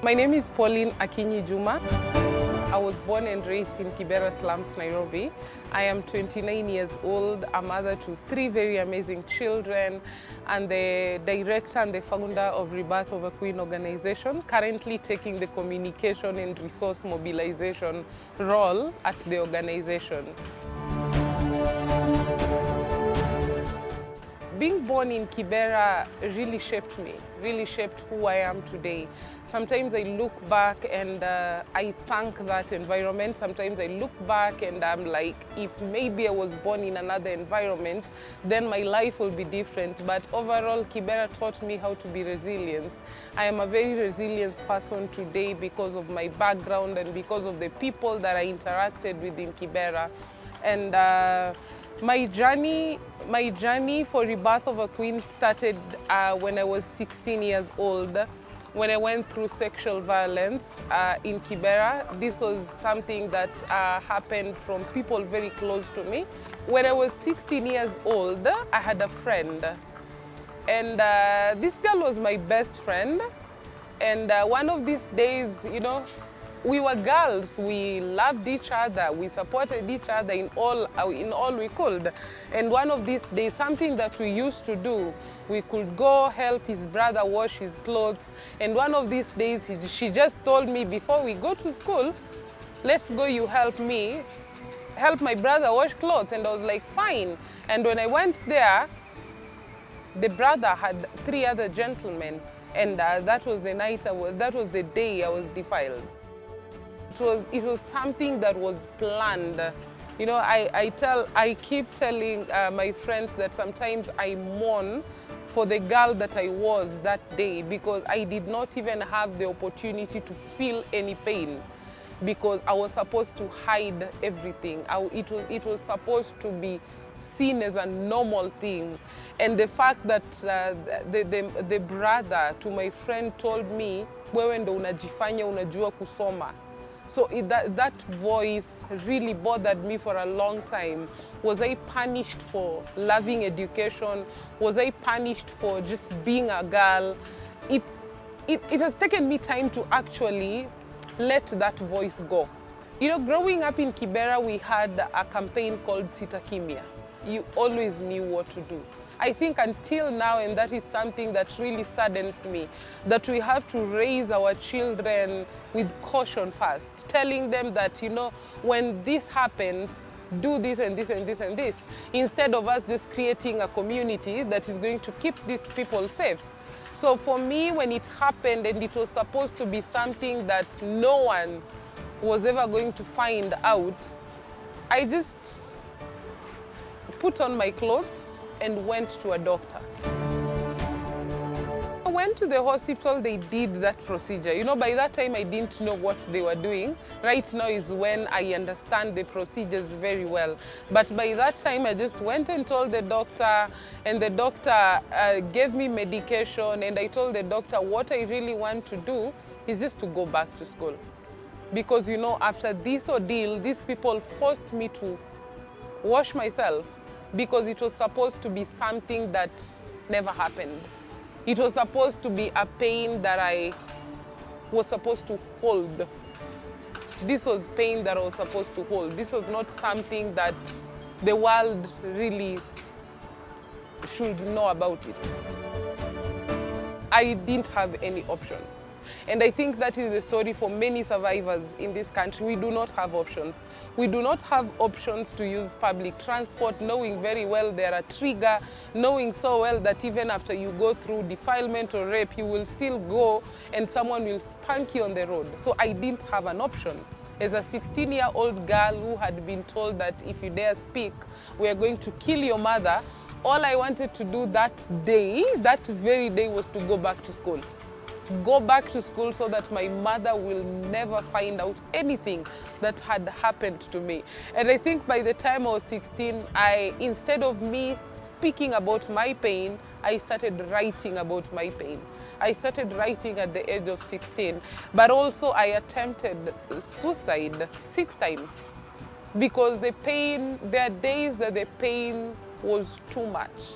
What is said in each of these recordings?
My name is Pauline Akinyi Juma. I was born and raised in Kibera slums, Nairobi. I am 29 years old, a mother to 3 very amazing children, and the director and the founder of Rebirth of a Queen organization, currently taking the communication and resource mobilization role at the organization. Being born in Kibera really shaped me, really shaped who I am today. Sometimes I look back and I thank that environment. Sometimes I look back and I'm like, if maybe I was born in another environment, then my life will be different. But overall, Kibera taught me how to be resilient. I am a very resilient person today because of my background and because of the people that I interacted with in Kibera. And my journey for Rebirth of a Queen started when I was 16 years old, when I went through sexual violence in Kibera. This was something that happened from people very close to me. When I was 16 years old, I had a friend. And this girl was my best friend. And one of these days, you know, we were girls, we loved each other, we supported each other in all we could. And one of these days, something that we used to do, we could go help his brother wash his clothes. And one of these days, she just told me, before we go to school, let's go, you help my brother wash clothes. And I was like, fine. And when I went there, the brother had 3 other gentlemen. And that was the day I was defiled. It was something that was planned. You know, I keep telling my friends that sometimes I mourn for the girl that I was that day, because I did not even have the opportunity to feel any pain, because I was supposed to hide everything. It was supposed to be seen as a normal thing. And the fact that the brother to my friend told me, wewe ndo unajifanya unajua kusoma. So that voice really bothered me for a long time. Was I punished for loving education? Was I punished for just being a girl? It has taken me time to actually let that voice go. You know, growing up in Kibera, we had a campaign called Sita Kimya. You always knew what to do. I think until now, and that is something that really saddens me, that we have to raise our children with caution first, telling them that, you know, when this happens, do this and this and this and this, instead of us just creating a community that is going to keep these people safe. So for me, when it happened and it was supposed to be something that no one was ever going to find out, I just put on my clothes and went to a doctor. I went to the hospital, they did that procedure. You know, by that time I didn't know what they were doing. Right now is when I understand the procedures very well. But by that time I just went and told the doctor, and the doctor gave me medication, and I told the doctor what I really want to do is just to go back to school. Because, you know, after this ordeal, these people forced me to wash myself, because it was supposed to be something that never happened. It was supposed to be a pain that I was supposed to hold. This was pain that I was supposed to hold. This was not something that the world really should know about it. I didn't have any option. And I think that is the story for many survivors in this country. We do not have options. We do not have options to use public transport, knowing very well they're a trigger, knowing so well that even after you go through defilement or rape, you will still go and someone will spank you on the road. So I didn't have an option. As a 16-year-old girl who had been told that if you dare speak, we are going to kill your mother, all I wanted to do that very day, was to go back to school. Go back to school so that my mother will never find out anything that had happened to me. And I think by the time I was 16, instead of me speaking about my pain, I started writing about my pain. I started writing at the age of 16, but also I attempted suicide 6 times, because the pain, there are days that the pain was too much.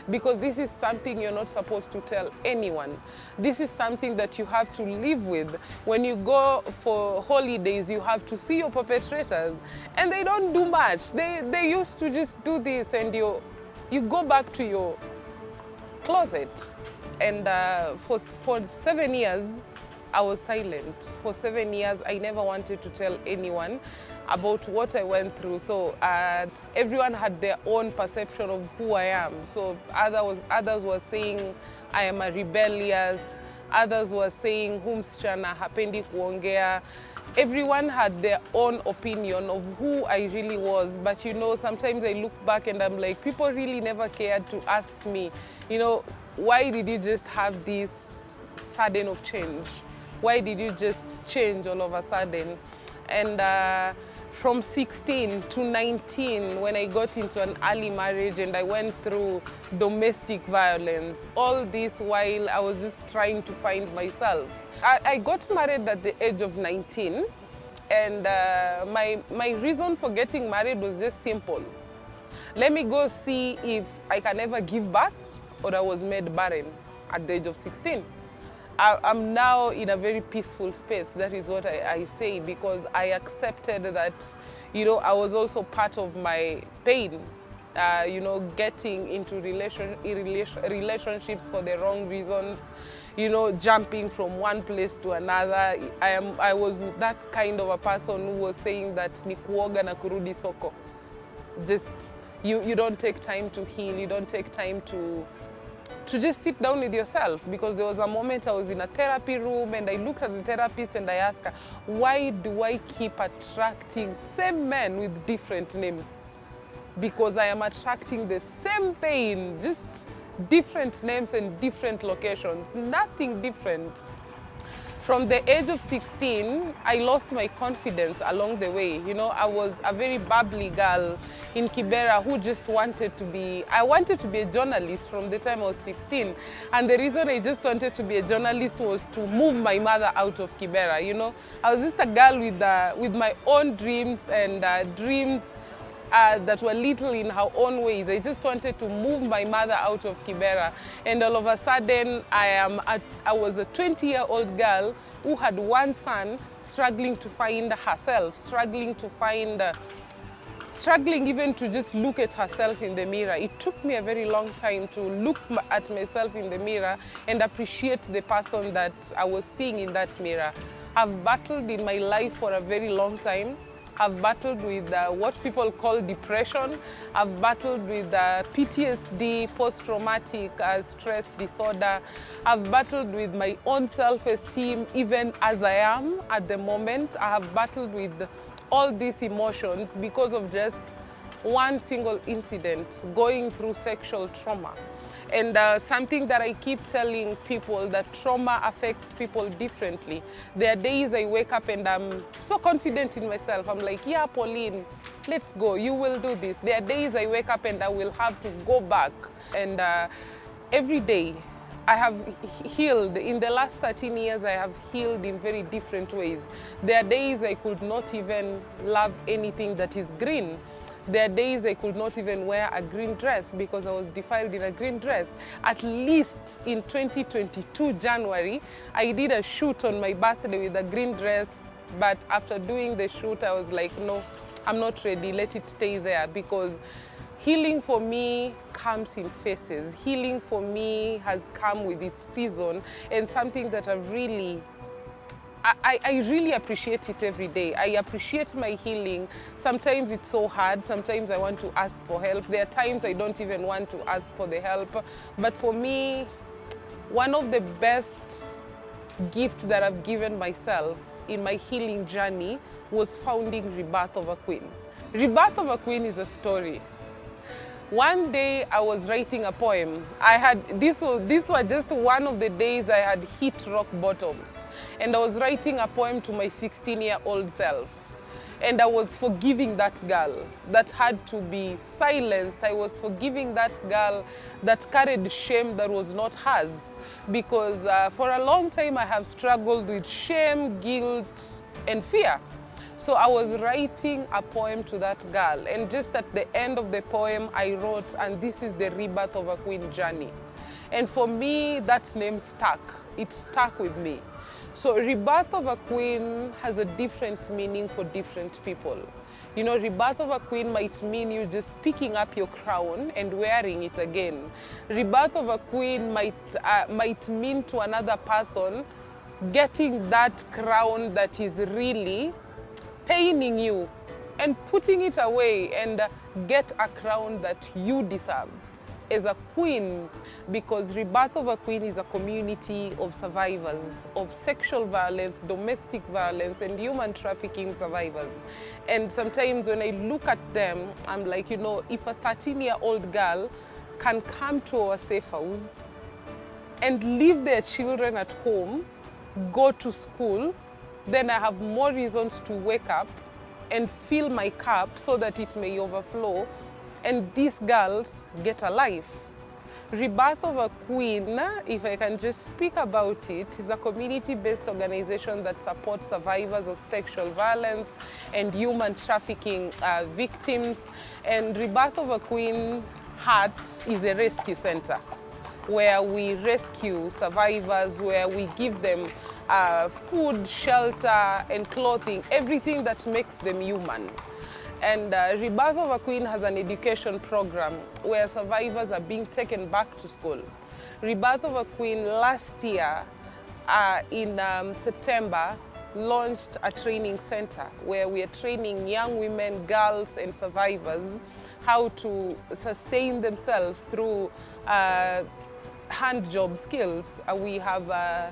because this is something you're not supposed to tell anyone. This is something that you have to live with. When you go for holidays, you have to see your perpetrators, and they don't do much. They used to just do this, and you go back to your closet. And for 7 years, I was silent. For 7 years, I never wanted to tell anyone about what I went through. So everyone had their own perception of who I am. So others were saying I am a rebellious. Others were saying huyu msichana hapendi kuongea. Everyone had their own opinion of who I really was. But you know, sometimes I look back and I'm like, people really never cared to ask me, you know, why did you just have this sudden of change? Why did you just change all of a sudden? And from 16 to 19, when I got into an early marriage and I went through domestic violence, all this while I was just trying to find myself. I got married at the age of 19, and my reason for getting married was just simple. Let me go see if I can ever give birth, or I was made barren at the age of 16. I'm now in a very peaceful space. That is what I say, because I accepted that, you know, I was also part of my pain, you know, getting into relationships for the wrong reasons, you know, jumping from one place to another. I was that kind of a person who was saying that ni kuoga na kurudi soko. Just, you don't take time to heal, you don't take time to just sit down with yourself. Because there was a moment I was in a therapy room and I looked at the therapist and I asked her, why do I keep attracting same men with different names? Because I am attracting the same pain, just different names and different locations, nothing different. From the age of 16, I lost my confidence along the way. You know, I was a very bubbly girl in Kibera who just wanted to be, I wanted to be a journalist from the time I was 16. And the reason I just wanted to be a journalist was to move my mother out of Kibera, you know. I was just a girl with my own dreams and dreams that were little in her own ways. I just wanted to move my mother out of Kibera. And all of a sudden, I was a 20-year-old girl who had one son, struggling to find herself, struggling even to just look at herself in the mirror. It took me a very long time to look at myself in the mirror and appreciate the person that I was seeing in that mirror. I've battled in my life for a very long time. I've battled with what people call depression. I've battled with PTSD, post-traumatic stress disorder. I've battled with my own self-esteem, even as I am at the moment. I have battled with all these emotions because of just one single incident, going through sexual trauma. And something that I keep telling people, that trauma affects people differently. There are days I wake up and I'm so confident in myself. I'm like, yeah, Pauline, let's go, you will do this. There are days I wake up and I will have to go back. And every day I have healed. In the last 13 years, I have healed in very different ways. There are days I could not even love anything that is green. There are days I could not even wear a green dress because I was defiled in a green dress. At least in 2022 January, I did a shoot on my birthday with a green dress, but after doing the shoot, I was like, no, I'm not ready, let it stay there, because healing for me comes in phases. Healing for me has come with its season, and something that I really appreciate it every day. I appreciate my healing. Sometimes it's so hard. Sometimes I want to ask for help. There are times I don't even want to ask for the help. But for me, one of the best gifts that I've given myself in my healing journey was founding Rebirth of a Queen. Rebirth of a Queen is a story. One day I was writing a poem. This was just one of the days I had hit rock bottom. And I was writing a poem to my 16-year-old self. And I was forgiving that girl that had to be silenced. I was forgiving that girl that carried shame that was not hers. Because for a long time I have struggled with shame, guilt, and fear. So I was writing a poem to that girl, and just at the end of the poem I wrote, and this is the rebirth of a queen journey. And for me, that name stuck. It stuck with me. So rebirth of a queen has a different meaning for different people. You know, rebirth of a queen might mean you just picking up your crown and wearing it again. Rebirth of a queen might mean to another person getting that crown that is really paining you and putting it away and get a crown that you deserve as a queen, because rebirth of a queen is a community of survivors of sexual violence, domestic violence, and human trafficking survivors. And sometimes when I look at them, I'm like, you know, if a 13-year-old girl can come to our safe house and leave their children at home, go to school, then I have more reasons to wake up and fill my cup so that it may overflow, and these girls get a life. Rebirth of a Queen, if I can just speak about it, is a community-based organization that supports survivors of sexual violence and human trafficking victims. And Rebirth of a Queen Heart is a rescue center where we rescue survivors, where we give them food, shelter, and clothing, everything that makes them human. And Rebirth of a Queen has an education program where survivors are being taken back to school. Rebirth of a Queen last year in September launched a training center where we are training young women, girls, and survivors how to sustain themselves through hand job skills. We have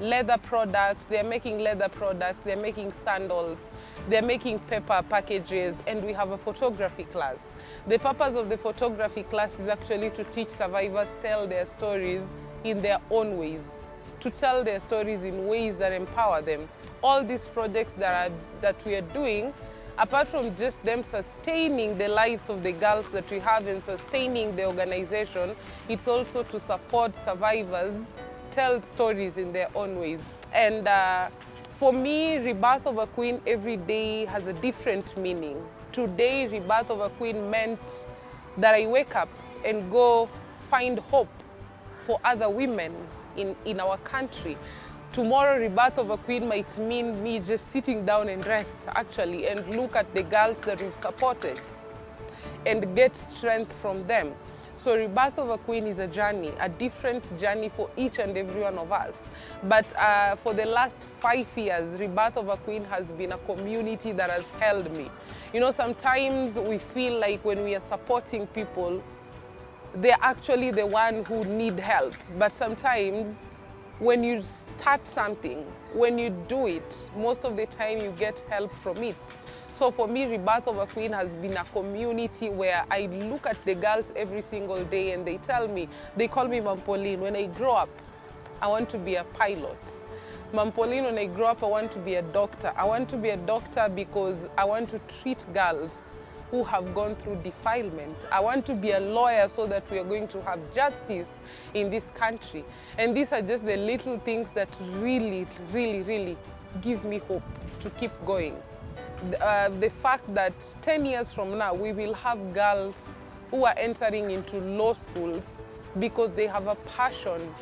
leather products, they're making leather products, they're making sandals, they're making paper packages, and we have a photography class. The purpose of the photography class is actually to teach survivors tell their stories in their own ways, to tell their stories in ways that empower them. All these projects that we are doing, apart from just them sustaining the lives of the girls that we have and sustaining the organization, it's also to support survivors tell stories in their own ways. And for me, Rebirth of a Queen every day has a different meaning. Today, Rebirth of a Queen meant that I wake up and go find hope for other women in our country. Tomorrow, Rebirth of a Queen might mean me just sitting down and rest, actually, and look at the girls that we've supported and get strength from them. So Rebirth of a Queen is a journey, a different journey for each and every one of us. But for the last 5 years, Rebirth of a Queen has been a community that has held me. You know, sometimes we feel like when we are supporting people, they're actually the one who need help. But sometimes when you start something, when you do it, most of the time you get help from it. So for me, Rebirth of a Queen has been a community where I look at the girls every single day and they tell me, they call me Mom Pauline, when I grow up, I want to be a pilot. Mom Pauline, when I grow up, I want to be a doctor. I want to be a doctor because I want to treat girls who have gone through defilement. I want to be a lawyer so that we are going to have justice in this country. And these are just the little things that really, really, really give me hope to keep going. The fact that 10 years from now, we will have girls who are entering into law schools because they have a passion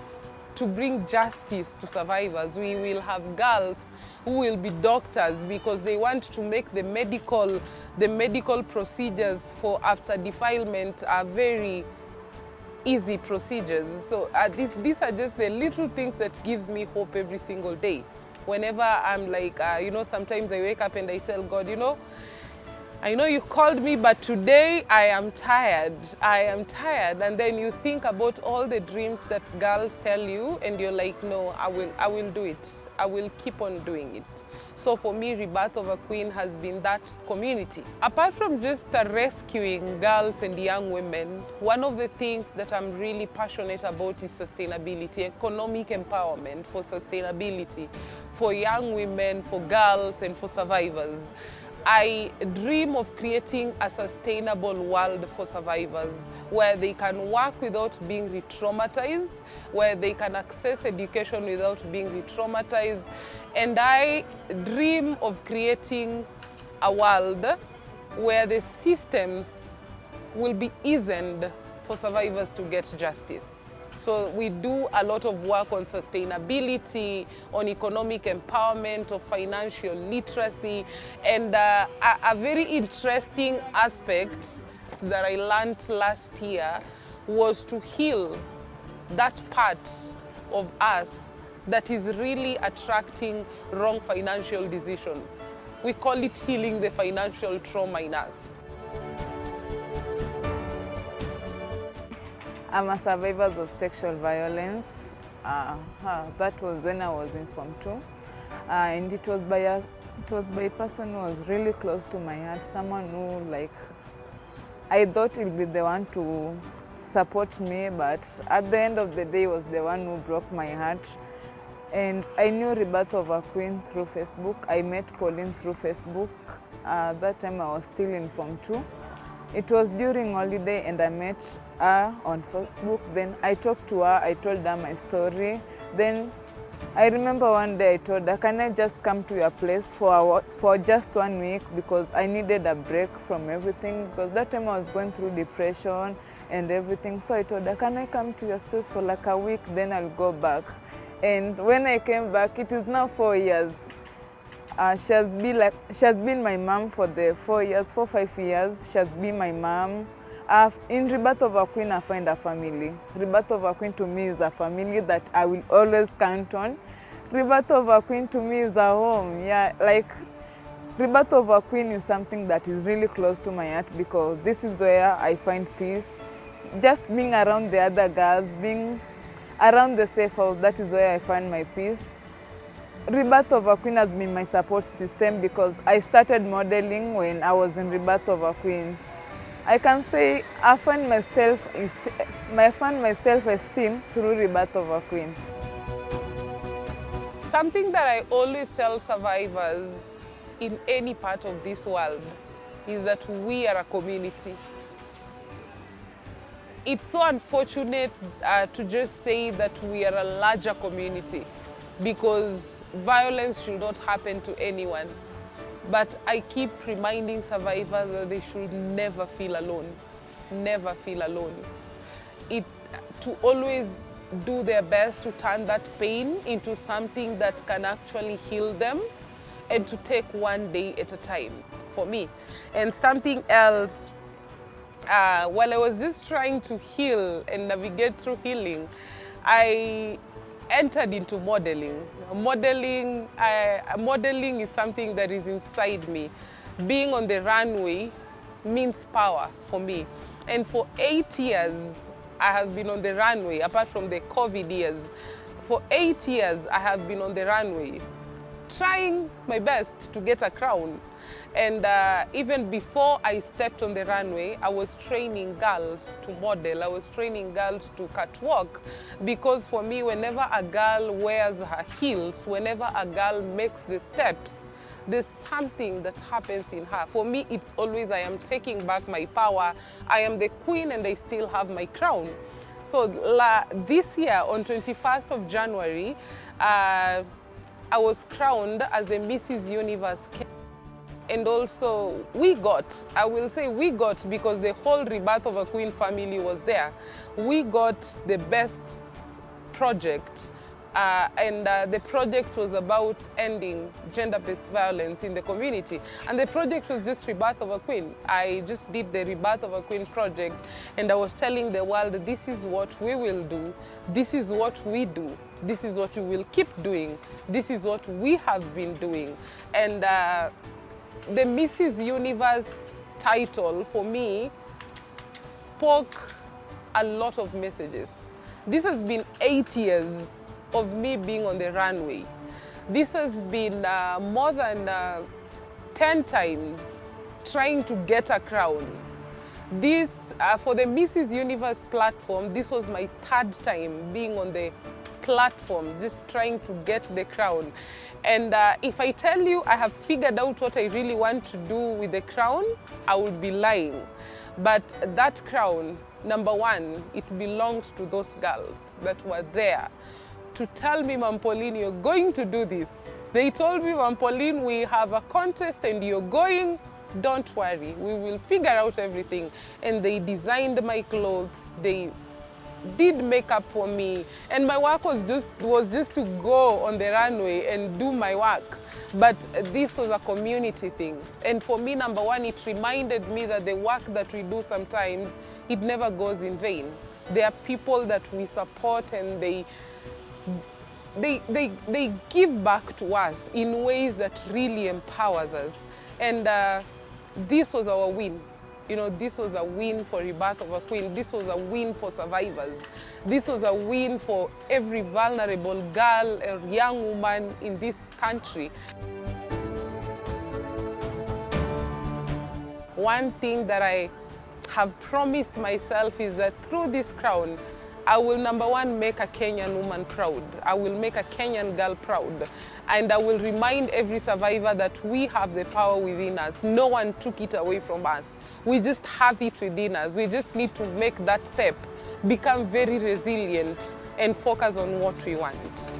to bring justice to survivors. We will have girls who will be doctors because they want to make the medical procedures for after defilement are very easy procedures. So these are just the little things that gives me hope every single day. Whenever I'm like, you know, sometimes I wake up and I tell God, you know, I know you called me, but today I am tired. I am tired. And then you think about all the dreams that girls tell you and you're like, no, I will do it. I will keep on doing it. So for me, Rebirth of a Queen has been that community. Apart from just rescuing girls and young women, one of the things that I'm really passionate about is sustainability, economic empowerment for sustainability, for young women, for girls, and for survivors. I dream of creating a sustainable world for survivors where they can work without being re-traumatized, where they can access education without being re-traumatized, And I dream of creating a world where the systems will be eased for survivors to get justice. So we do a lot of work on sustainability, on economic empowerment, of financial literacy, and a very interesting aspect that I learned last year was to heal that part of us that is really attracting wrong financial decisions. We call it healing the financial trauma in us. I'm a survivor of sexual violence. That was when I was in Form 2. And it was by a person who was really close to my heart, someone who, like, I thought he'd be the one to support me, but at the end of the day, he was the one who broke my heart. And I knew Rebirth of a Queen through Facebook. I met Pauline through Facebook. That time I was still in Form 2. It was during holiday and I met her on Facebook. Then I talked to her, I told her my story. Then I remember one day I told her, can I just come to your place for just 1 week, because I needed a break from everything, because that time I was going through depression and everything. So I told her, can I come to your space for like a week, then I'll go back. And when I came back, it is now 4 years. She has been my mom for the 4-5 years. She has been my mom. In Rebirth of a Queen, I find a family. Rebirth of a Queen to me is a family that I will always count on. Rebirth of a Queen to me is a home. Yeah, like Rebirth of a Queen is something that is really close to my heart, because this is where I find peace. Just being around the other girls, being around the safe house, that is where I find my peace. Rebirth of a Queen has been my support system, because I started modeling when I was in Rebirth of a Queen. I can say I find my self-esteem through Rebirth of a Queen. Something that I always tell survivors in any part of this world is that we are a community. It's so unfortunate to just say that we are a larger community, because violence should not happen to anyone. But I keep reminding survivors that they should never feel alone. Never feel alone. To always do their best to turn that pain into something that can actually heal them, and to take one day at a time, for me. And something else, while I was just trying to heal and navigate through healing, I entered into modeling. Modeling is something that is inside me. Being on the runway means power for me. And for 8 years, I have been on the runway, apart from the COVID years. For 8 years, I have been on the runway, trying my best to get a crown. And even before I stepped on the runway, I was training girls to model. I was training girls to catwalk, because for me, whenever a girl wears her heels, whenever a girl makes the steps, there's something that happens in her. For me, it's always I am taking back my power. I am the queen and I still have my crown. So this year, on 21st of January, I was crowned as the Mrs. Universe. And also I will say we got, because the whole Rebirth of a Queen family was there. We got the best project. The project was about ending gender-based violence in the community. And the project was just Rebirth of a Queen. I just did the Rebirth of a Queen project, and I was telling the world, this is what we will do, this is what we do, this is what we will keep doing, this is what we have been doing. And the Mrs. Universe title, for me, spoke a lot of messages. This has been 8 years of me being on the runway. This has been more than 10 times trying to get a crown. This, for the Mrs. Universe platform, this was my 3rd time being on the platform, just trying to get the crown. And if I tell you I have figured out what I really want to do with the crown, I would be lying. But that crown, number one, it belongs to those girls that were there to tell me, Mom Pauline, you're going to do this. They told me, Ma'am Pauline, we have a contest and you're going. Don't worry, we will figure out everything. And they designed my clothes. They did makeup for me, and my work was just to go on the runway and do my work. But this was a community thing, and for me, number one, it reminded me that the work that we do sometimes, it never goes in vain. There are people that we support, and they give back to us in ways that really empowers us. And this was our win. You know, this was a win for Rebirth of a Queen. This was a win for survivors. This was a win for every vulnerable girl or young woman in this country. One thing that I have promised myself is that through this crown, I will, number one, make a Kenyan woman proud. I will make a Kenyan girl proud. And I will remind every survivor that we have the power within us. No one took it away from us. We just have it within us. We just need to make that step, become very resilient, and focus on what we want.